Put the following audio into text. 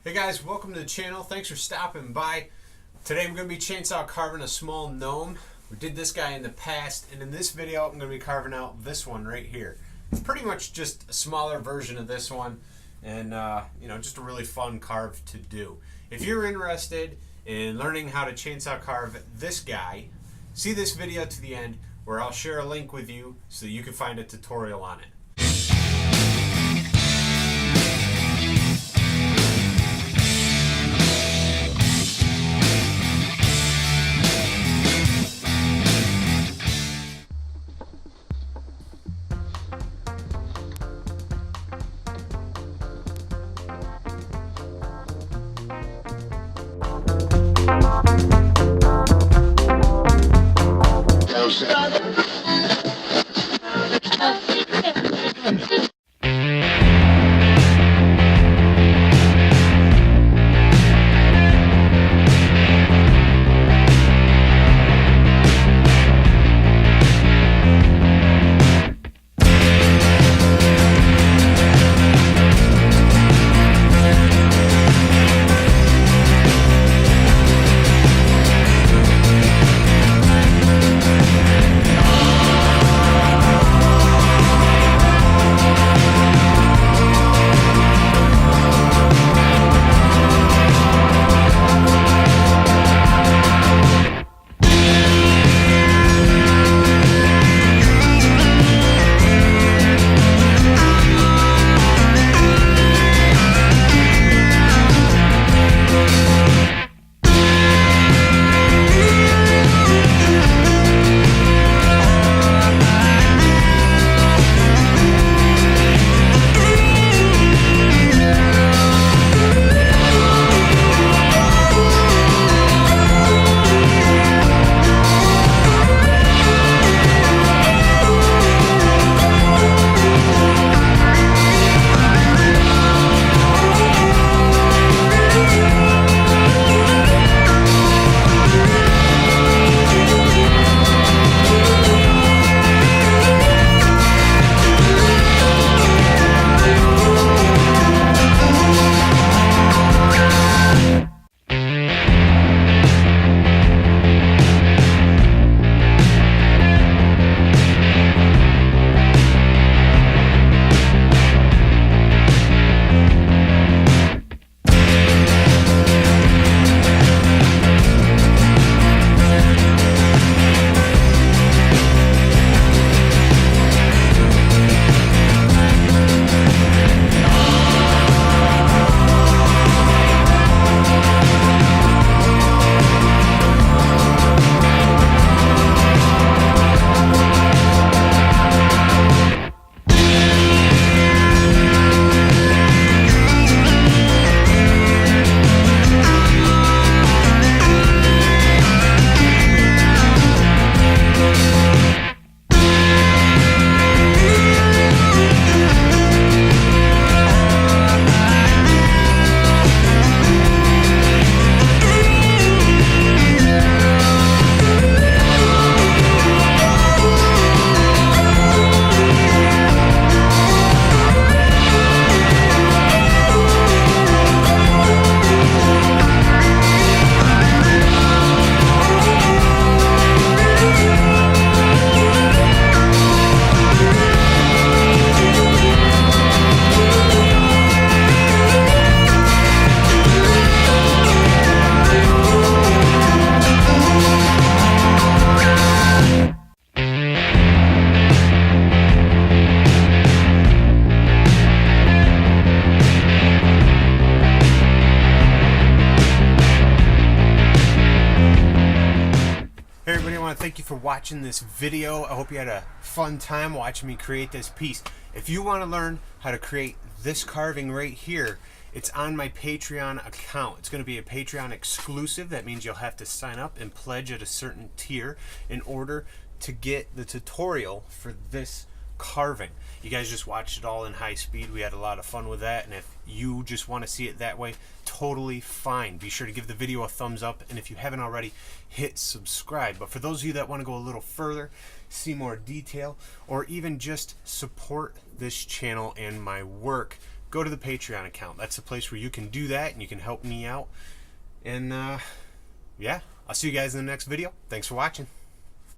Hey guys, welcome to the channel. Thanks for stopping by. Today I'm going to be chainsaw carving a small gnome. We did this guy in the past, and in this video I'm going to be carving out this one right here. It's pretty much just a smaller version of this one, and just a really fun carve to do. If you're interested in learning how to chainsaw carve this guy, see this video to the end where I'll share a link with you so that you can find a tutorial on it. Hey everybody, I want to thank you for watching this video. I hope you had a fun time watching me create this piece. If you want to learn how to create this carving right here, it's on my Patreon account. It's going to be a Patreon exclusive. That means you'll have to sign up and pledge at a certain tier in order to get the tutorial for this carving. You guys just watched it all in high speed. We had a lot of fun with that, and if you just want to see it that way, totally fine. Be sure to give the video a thumbs up, and if you haven't already, hit subscribe. But for those of you that want to go a little further, see more detail, or even just support this channel and my work, go to the Patreon account. That's the place where you can do that and you can help me out. And yeah, I'll see you guys in the next video. Thanks for watching.